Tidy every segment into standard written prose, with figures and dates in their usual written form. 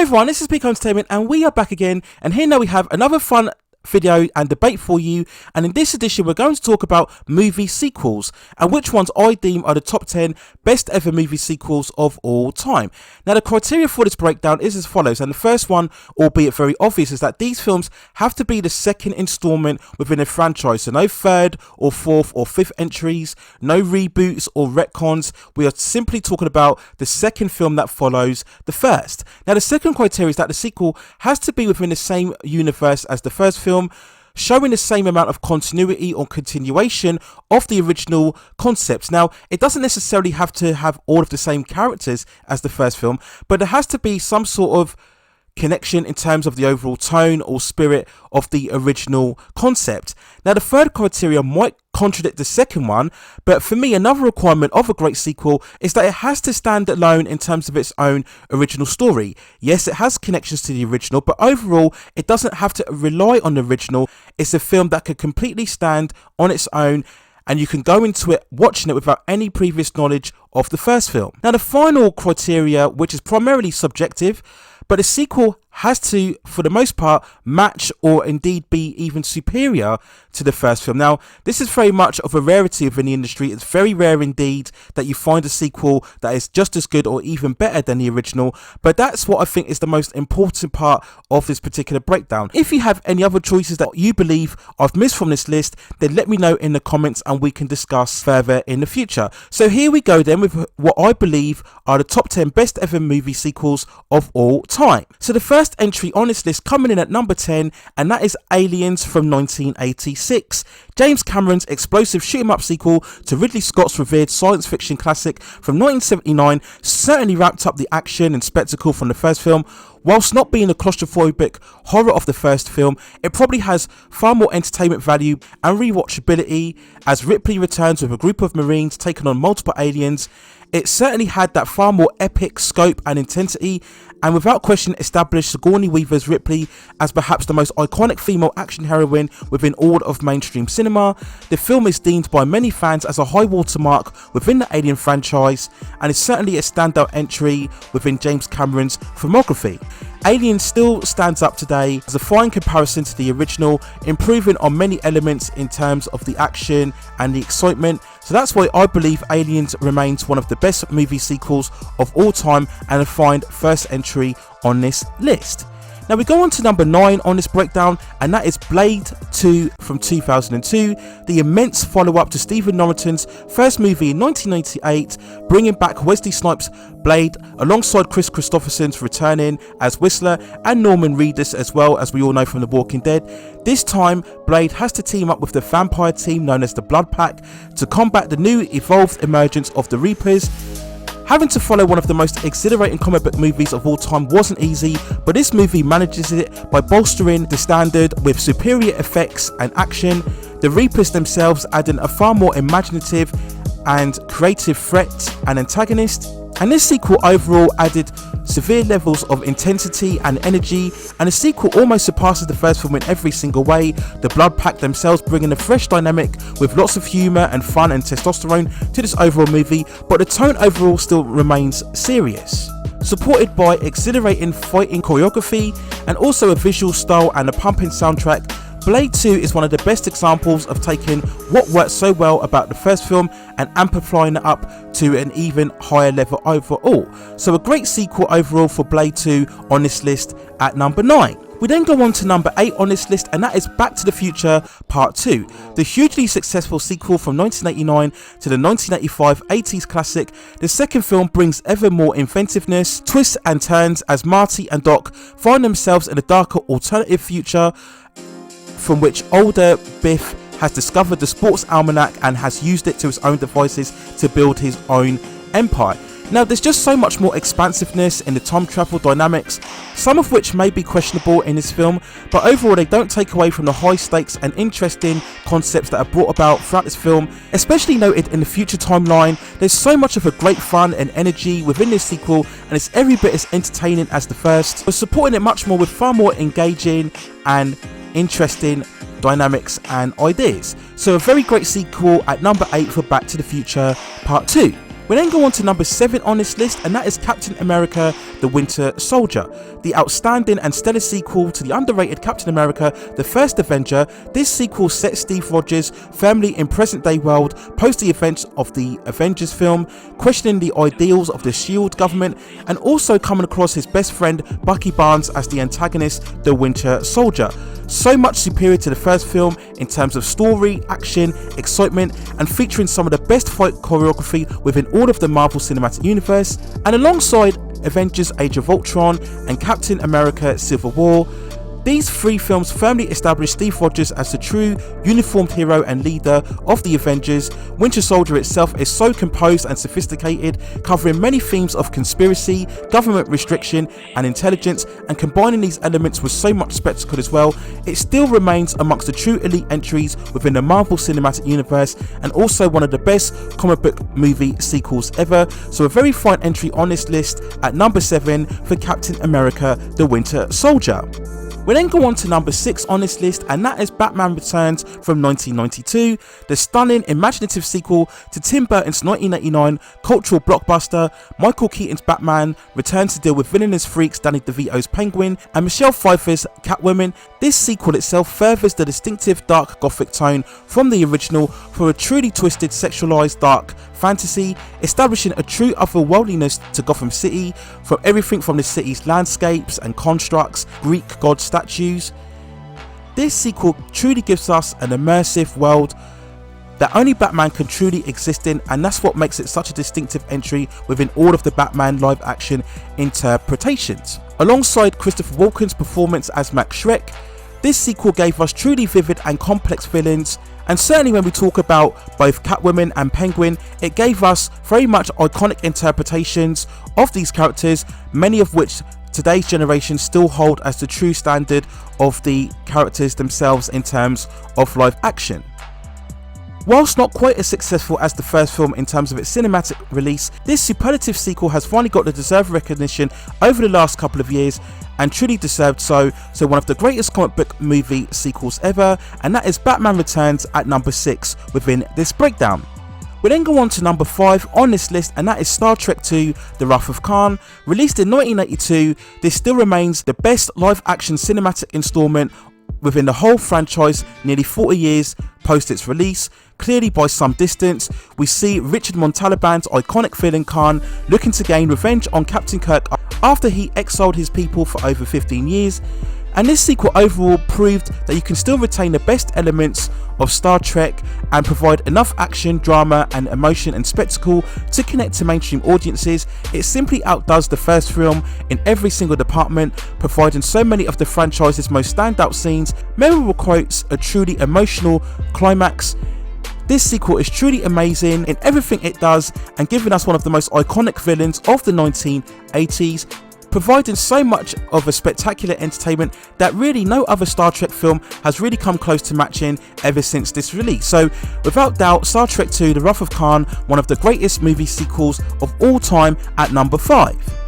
everyone, this is Peak Entertainment and we are back again, and here now we have another fun video and debate for you. And in this edition we're going to talk about movie sequels and which ones I deem are the top 10 best ever movie sequels of all time. Now the criteria for this breakdown is as follows, and the first one, albeit very obvious, is that these films have to be the second installment within a franchise, so no third or fourth or fifth entries, no reboots or retcons. We are simply talking about the second film that follows the first. Now the second criteria is that the sequel has to be within the same universe as the first film, showing the same amount of continuity or continuation of the original concepts. Now, it doesn't necessarily have to have all of the same characters as the first film, but there has to be some sort of connection in terms of the overall tone or spirit of the original concept. Now, the third criteria might contradict the second one, but for me, another requirement of a great sequel is that it has to stand alone in terms of its own original story. Yes, it has connections to the original, but overall, it doesn't have to rely on the original. It's a film that can completely stand on its own, and you can go into it watching it without any previous knowledge of the first film. Now, the final criteria, which is primarily subjective, but a sequel has to, for the most part, match or indeed be even superior to the first film. Now, this is very much of a rarity within the industry. It's very rare indeed that you find a sequel that is just as good or even better than the original, but that's what I think is the most important part of this particular breakdown. If you have any other choices that you believe I've missed from this list, then let me know in the comments and we can discuss further in the future. So here we go then with what I believe are the top 10 best ever movie sequels of all time. So the first entry on this list coming in at number 10, and that is Aliens from 1986. James Cameron's explosive shoot-'em-up sequel to Ridley Scott's revered science fiction classic from 1979 certainly wrapped up the action and spectacle from the first film. Whilst not being the claustrophobic horror of the first film, it probably has far more entertainment value and rewatchability as Ripley returns with a group of Marines taking on multiple aliens. It certainly had that far more epic scope and intensity, and without question established Sigourney Weaver's Ripley as perhaps the most iconic female action heroine within all of mainstream cinema. The film is deemed by many fans as a high watermark within the Alien franchise, and is certainly a standout entry within James Cameron's filmography. Alien still stands up today as a fine comparison to the original, improving on many elements in terms of the action and the excitement. So that's why I believe Aliens remains one of the best movie sequels of all time and a fine first entry on this list. Now we go on to number 9 on this breakdown, and that is Blade 2 from 2002, the immense follow-up to Stephen Norrington's first movie in 1998, bringing back Wesley Snipes' Blade alongside Chris Christopherson's returning as Whistler and Norman Reedus, as well as we all know from The Walking Dead. This time, Blade has to team up with the vampire team known as the Blood Pack to combat the new evolved emergence of the Reapers. Having to follow one of the most exhilarating comic book movies of all time wasn't easy, but this movie manages it by bolstering the standard with superior effects and action, the Reapers themselves adding a far more imaginative and creative threat and antagonist. And this sequel overall added severe levels of intensity and energy, and the sequel almost surpasses the first film in every single way. The Blood Pack themselves bringing a fresh dynamic with lots of humour and fun and testosterone to this overall movie, but the tone overall still remains serious. Supported by exhilarating fighting choreography and also a visual style and a pumping soundtrack, Blade 2 is one of the best examples of taking what worked so well about the first film and amplifying it up to an even higher level overall. So a great sequel overall for Blade 2 on this list at number 9. We then go on to number 8 on this list, and that is Back to the Future Part 2, the hugely successful sequel from 1989 to the 1985 80s classic. The second film brings ever more inventiveness, twists and turns as Marty and Doc find themselves in a darker alternative future from which older Biff has discovered the sports almanac and has used it to his own devices to build his own empire. Now, there's just so much more expansiveness in the time travel dynamics, some of which may be questionable in this film, but overall they don't take away from the high stakes and interesting concepts that are brought about throughout this film. Especially noted in the future timeline, there's so much of a great fun and energy within this sequel, and it's every bit as entertaining as the first, but supporting it much more with far more engaging and interesting dynamics and ideas. So a very great sequel at number 8 for Back to the Future Part 2. We then go on to number 7 on this list, and that is Captain America the Winter Soldier. The outstanding and stellar sequel to the underrated Captain America the First Avenger. This sequel sets Steve Rogers firmly in present day world post the events of the Avengers film, questioning the ideals of the S.H.I.E.L.D. government, and also coming across his best friend Bucky Barnes as the antagonist, the Winter Soldier. So much superior to the first film in terms of story, action, excitement, and featuring some of the best fight choreography within all of the Marvel Cinematic Universe. And alongside Avengers Age of Ultron and Captain America Civil War, these 3 films firmly established Steve Rogers as the true uniformed hero and leader of the Avengers. Winter Soldier itself is so composed and sophisticated, covering many themes of conspiracy, government restriction and intelligence, and combining these elements with so much spectacle as well. It still remains amongst the true elite entries within the Marvel Cinematic Universe, and also one of the best comic book movie sequels ever. So a very fine entry on this list at number 7 for Captain America the Winter Soldier. We then go on to number 6 on this list, and that is Batman Returns from 1992, the stunning, imaginative sequel to Tim Burton's 1989 cultural blockbuster. Michael Keaton's Batman returns to deal with villainous freaks Danny DeVito's Penguin and Michelle Pfeiffer's Catwoman. This sequel itself furthers the distinctive dark gothic tone from the original for a truly twisted, sexualized dark fantasy, establishing a true otherworldliness to Gotham City, from everything from the city's landscapes and constructs, Greek god statues. This sequel truly gives us an immersive world that only Batman can truly exist in, and that's what makes it such a distinctive entry within all of the Batman live action interpretations. Alongside Christopher Walken's performance as Max Schreck, this sequel gave us truly vivid and complex villains, and certainly when we talk about both Catwoman and Penguin, it gave us very much iconic interpretations of these characters, many of which today's generation still hold as the true standard of the characters themselves in terms of live action. Whilst not quite as successful as the first film in terms of its cinematic release, this superlative sequel has finally got the deserved recognition over the last couple of years, and truly deserved so one of the greatest comic book movie sequels ever, and that is Batman Returns at number 6 within this breakdown. We then go on to number 5 on this list, and that is Star Trek II The Wrath of Khan. Released in 1982, this still remains the best live action cinematic installment within the whole franchise nearly 40 years post its release. Clearly by some distance, we see Richard Montalban's iconic villain Khan looking to gain revenge on Captain Kirk after he exiled his people for over 15 years. And this sequel overall proved that you can still retain the best elements of Star Trek and provide enough action, drama and emotion and spectacle to connect to mainstream audiences. It simply outdoes the first film in every single department, providing so many of the franchise's most standout scenes, memorable quotes, a truly emotional climax. This sequel is truly amazing in everything it does, and giving us one of the most iconic villains of the 1980s, providing so much of a spectacular entertainment that really no other Star Trek film has really come close to matching ever since this release. So without doubt, Star Trek II The Wrath of Khan, one of the greatest movie sequels of all time at number 5.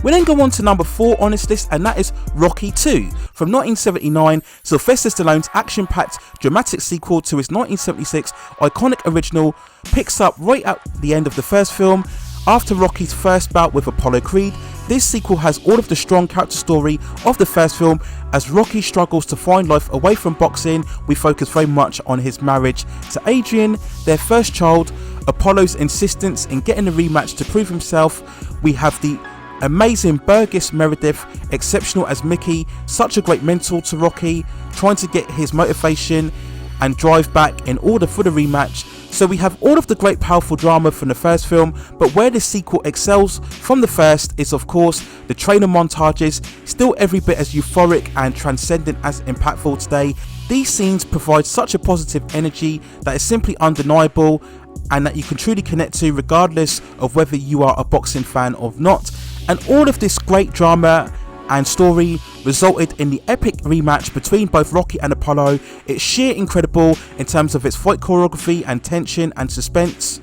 We then go on to number 4 on this list, and that is Rocky II. From 1979, Sylvester Stallone's action-packed dramatic sequel to his 1976 iconic original picks up right at the end of the first film. After Rocky's first bout with Apollo Creed, this sequel has all of the strong character story of the first film. As Rocky struggles to find life away from boxing, we focus very much on his marriage to Adrian, their first child, Apollo's insistence in getting a rematch to prove himself. We have the amazing Burgess Meredith, exceptional as Mickey, such a great mentor to Rocky, trying to get his motivation and drive back in order for the rematch. So we have all of the great powerful drama from the first film, but where the sequel excels from the first is of course the trainer montages, still every bit as euphoric and transcendent as impactful today. These scenes provide such a positive energy that is simply undeniable, and that you can truly connect to regardless of whether you are a boxing fan or not. And all of this great drama and story resulted in the epic rematch between both Rocky and Apollo. It's sheer incredible in terms of its fight choreography and tension and suspense.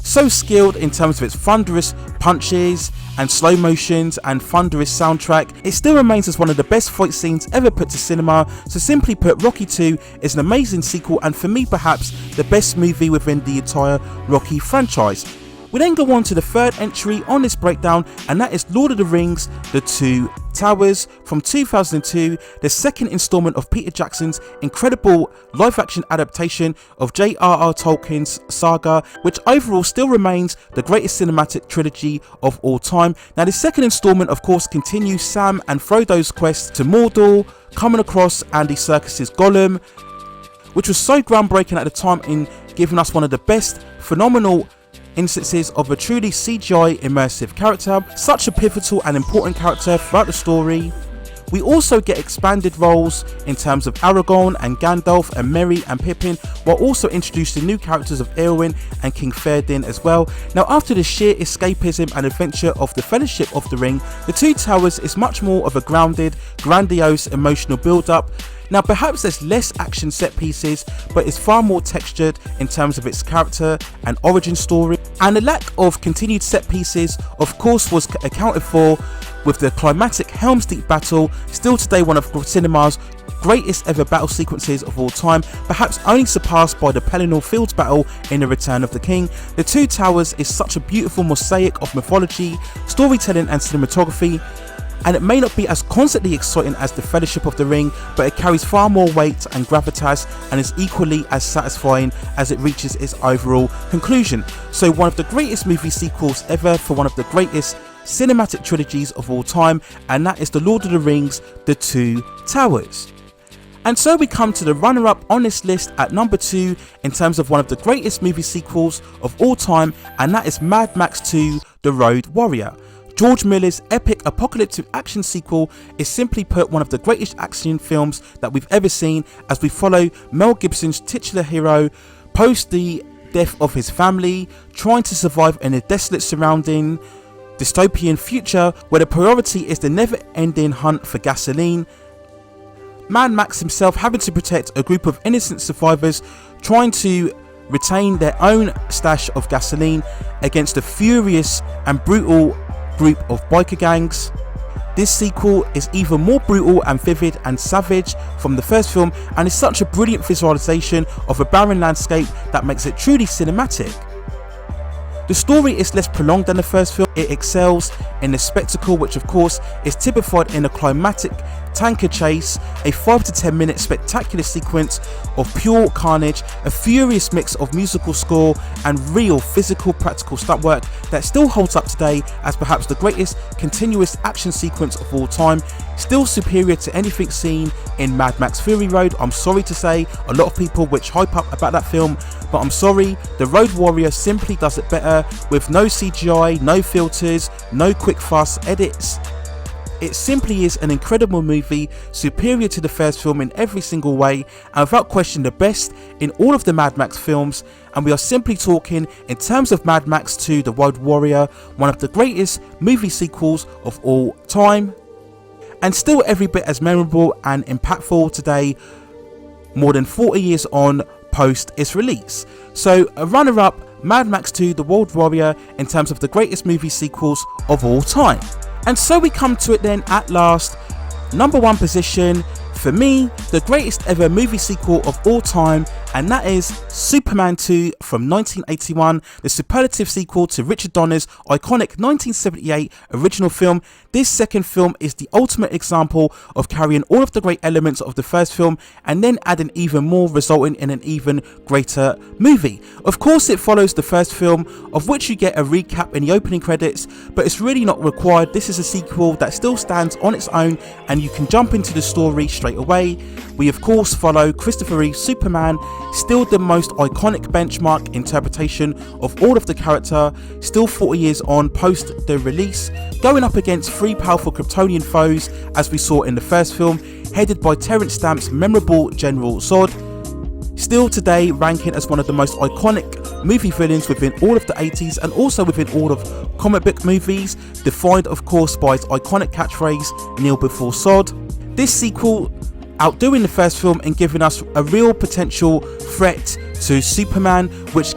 So skilled in terms of its thunderous punches and slow motions and thunderous soundtrack, it still remains as one of the best fight scenes ever put to cinema. So simply put, Rocky II is an amazing sequel, and for me perhaps the best movie within the entire Rocky franchise. We then go on to the third entry on this breakdown, and that is Lord of the Rings, The Two Towers from 2002, the second installment of Peter Jackson's incredible live-action adaptation of J.R.R. Tolkien's saga, which overall still remains the greatest cinematic trilogy of all time. Now, the second installment, of course, continues Sam and Frodo's quest to Mordor, coming across Andy Serkis's Gollum, which was so groundbreaking at the time in giving us one of the best, phenomenal instances of a truly CGI immersive character, such a pivotal and important character throughout the story. We also get expanded roles in terms of Aragorn and Gandalf and Merry and Pippin, while also introducing new characters of Eowyn and King Theoden as well. Now, after the sheer escapism and adventure of the Fellowship of the Ring, The Two Towers is much more of a grounded, grandiose, emotional build-up. Now, perhaps there's less action set pieces, but it's far more textured in terms of its character and origin story. And the lack of continued set pieces, of course, was accounted for with the climatic Helm's Deep battle, still today one of cinema's greatest ever battle sequences of all time, perhaps only surpassed by the Pelennor Fields battle in The Return of the King. The Two Towers is such a beautiful mosaic of mythology, storytelling and cinematography, and it may not be as constantly exciting as the Fellowship of the Ring, but it carries far more weight and gravitas and is equally as satisfying as it reaches its overall conclusion. So one of the greatest movie sequels ever for one of the greatest cinematic trilogies of all time, and that is The Lord of the Rings, The Two Towers. And so we come to the runner-up on this list at number 2 in terms of one of the greatest movie sequels of all time, and that is Mad Max 2, The Road Warrior. George Miller's epic apocalyptic action sequel is simply put one of the greatest action films that we've ever seen, as we follow Mel Gibson's titular hero post the death of his family, trying to survive in a desolate surrounding dystopian future where the priority is the never-ending hunt for gasoline. Mad Max himself having to protect a group of innocent survivors trying to retain their own stash of gasoline against a furious and brutal group of biker gangs. This sequel is even more brutal and vivid and savage from the first film, and is such a brilliant visualization of a barren landscape that makes it truly cinematic. The story is less prolonged than the first film. It excels in the spectacle, which of course is typified in a climatic tanker chase, a 5 to 10 minute spectacular sequence of pure carnage, a furious mix of musical score and real physical practical stunt work that still holds up today as perhaps the greatest continuous action sequence of all time, still superior to anything seen in Mad Max Fury Road. I'm sorry to say, a lot of people which hype up about that film, but I'm sorry, The Road Warrior simply does it better with no CGI, no filters, no quick fuss edits. It simply is an incredible movie, superior to the first film in every single way, and without question the best in all of the Mad Max films. And we are simply talking in terms of Mad Max 2, The Road Warrior, one of the greatest movie sequels of all time, and still every bit as memorable and impactful today, more than 40 years on post its release. So a runner-up, Mad Max 2, The Road Warrior, in terms of the greatest movie sequels of all time. And so we come to it then at last, number 1 position, for me, the greatest ever movie sequel of all time, and that is Superman 2 from 1981, the superlative sequel to Richard Donner's iconic 1978 original film. This second film is the ultimate example of carrying all of the great elements of the first film and then adding even more, resulting in an even greater movie. Of course, it follows the first film, of which you get a recap in the opening credits, but it's really not required. This is a sequel that still stands on its own, and you can jump into the story straight away. We of course follow Christopher Reeve's Superman, still the most iconic benchmark interpretation of all of the character, still 40 years on post the release, going up against 3 powerful Kryptonian foes as we saw in the first film, headed by Terrence Stamp's memorable General Zod, still today ranking as one of the most iconic movie villains within all of the 80s and also within all of comic book movies, defined of course by its iconic catchphrase, kneel before Zod. This sequel outdoing the first film and giving us a real potential threat to Superman, which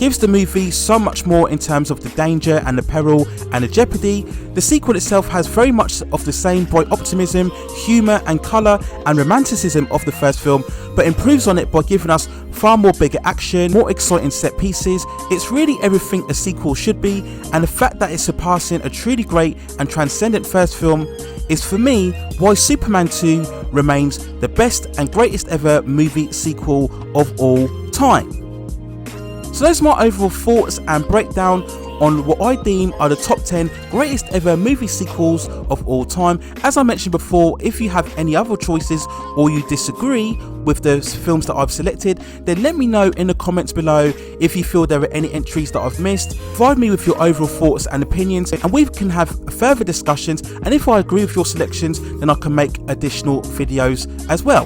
gives the movie so much more in terms of the danger and the peril and the jeopardy. The sequel itself has very much of the same bright optimism, humour and colour and romanticism of the first film, but improves on it by giving us far more bigger action, more exciting set pieces. It's really everything a sequel should be, and the fact that it's surpassing a truly great and transcendent first film is for me why Superman 2 remains the best and greatest ever movie sequel of all time. So those are my overall thoughts and breakdown on what I deem are the top 10 greatest ever movie sequels of all time. As I mentioned before, if you have any other choices or you disagree with the films that I've selected, then let me know in the comments below. If you feel there are any entries that I've missed, provide me with your overall thoughts and opinions, and we can have further discussions, and if I agree with your selections, then I can make additional videos as well.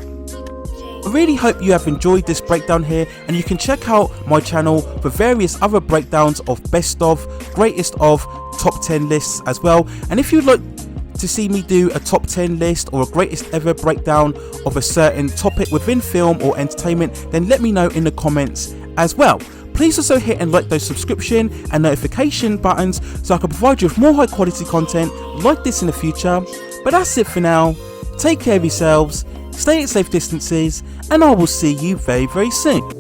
I really hope you have enjoyed this breakdown here, and you can check out my channel for various other breakdowns of best of, greatest of, top 10 lists as well. And if you'd like to see me do a top 10 list or a greatest ever breakdown of a certain topic within film or entertainment, then let me know in the comments as well. Please also hit and like those subscription and notification buttons so I can provide you with more high quality content like this in the future. But that's it for now. Take care of yourselves, stay at safe distances, and I will see you very, very soon.